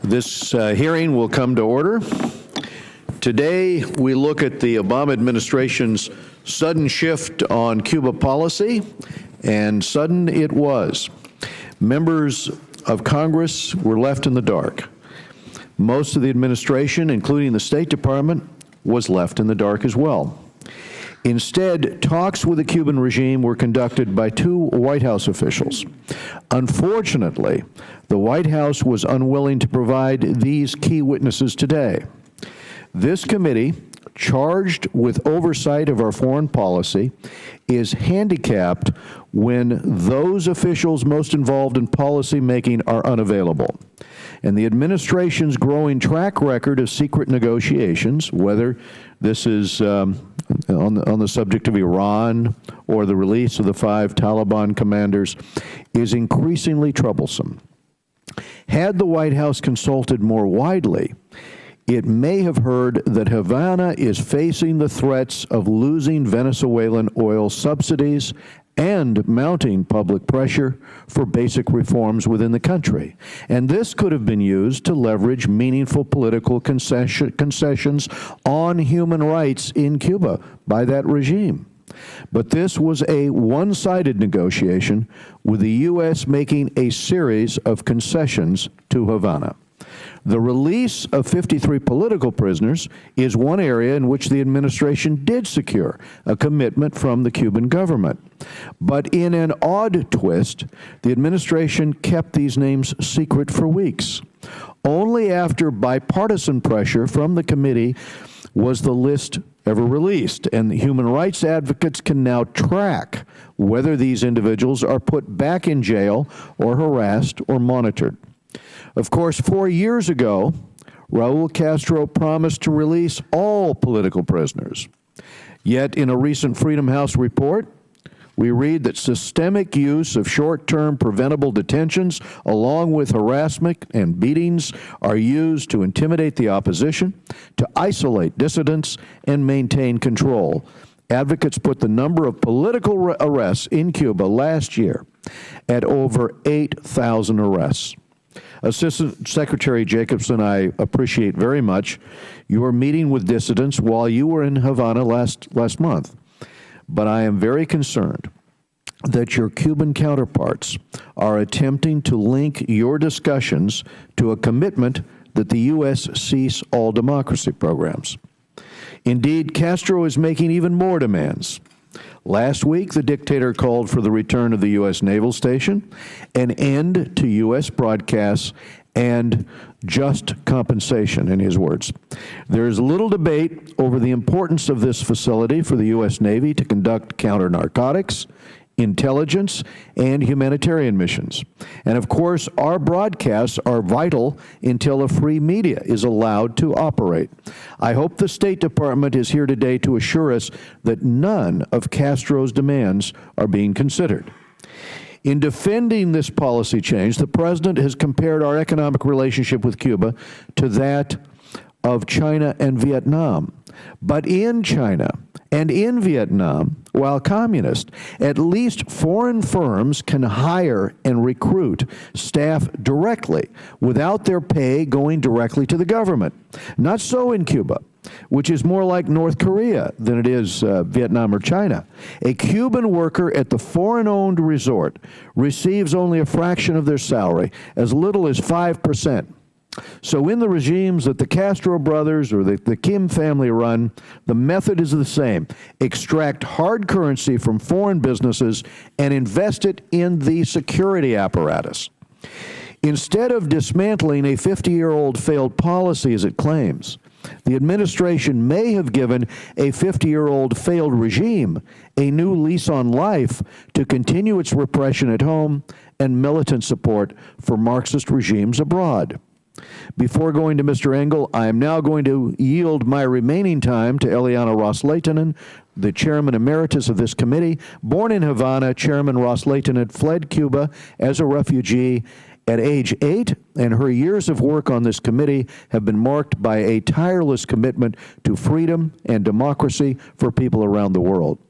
This hearing will come to order. Today, we look at the Obama administration's sudden shift on Cuba policy, and sudden it was. Members of Congress were left in the dark. Most of the administration, including the State Department, was left in the dark as well. Instead, talks with the Cuban regime were conducted by two White House officials. Unfortunately, the White House was unwilling to provide these key witnesses today. This committee, charged with oversight of our foreign policy, is handicapped when those officials most involved in policy making are unavailable. And the administration's growing track record of secret negotiations, whether this is on the subject of Iran or the release of the 5 Taliban commanders, is increasingly troublesome. Had the White House consulted more widely, it may have heard that Havana is facing the threats of losing Venezuelan oil subsidies and mounting public pressure for basic reforms within the country. And this could have been used to leverage meaningful political concessions on human rights in Cuba by that regime. But this was a one-sided negotiation, with the U.S. making a series of concessions to Havana. The release of 53 political prisoners is one area in which the administration did secure a commitment from the Cuban government. But in an odd twist, the administration kept these names secret for weeks. Only after bipartisan pressure from the committee was the list ever released, and the human rights advocates can now track whether these individuals are put back in jail or harassed or monitored. Of course, 4 years ago, Raul Castro promised to release all political prisoners. Yet, in a recent Freedom House report, we read that systemic use of short-term preventable detentions, along with harassment and beatings, are used to intimidate the opposition, to isolate dissidents, and maintain control. Advocates put the number of political arrests in Cuba last year at over 8,000 arrests. Assistant Secretary Jacobson, I appreciate very much your meeting with dissidents while you were in Havana last month. But I am very concerned that your Cuban counterparts are attempting to link your discussions to a commitment that the U.S. cease all democracy programs. Indeed, Castro is making even more demands. Last week, the dictator called for the return of the U.S. naval station, an end to U.S. broadcasts, and just compensation, in his words. There is little debate over the importance of this facility for the U.S. Navy to conduct counter-narcotics, intelligence, and humanitarian missions. And of course, our broadcasts are vital until a free media is allowed to operate. I hope the State Department is here today to assure us that none of Castro's demands are being considered. In defending this policy change, the President has compared our economic relationship with Cuba to that of China and Vietnam. But in China and in Vietnam, while communist, at least foreign firms can hire and recruit staff directly without their pay going directly to the government. Not so in Cuba, which is more like North Korea than it is Vietnam or China. A Cuban worker at the foreign-owned resort receives only a fraction of their salary, as little as 5%. So in the regimes that the Castro brothers or the Kim family run, the method is the same. Extract hard currency from foreign businesses and invest it in the security apparatus. Instead of dismantling a 50-year-old failed policy, as it claims, the administration may have given a 50-year-old failed regime a new lease on life to continue its repression at home and militant support for Marxist regimes abroad. Before going to Mr. Engel, I am now going to yield my remaining time to Eliana Ros-Lehtinen, the Chairman Emeritus of this committee. Born in Havana, Chairman Ros-Lehtinen fled Cuba as a refugee at age 8, and her years of work on this committee have been marked by a tireless commitment to freedom and democracy for people around the world.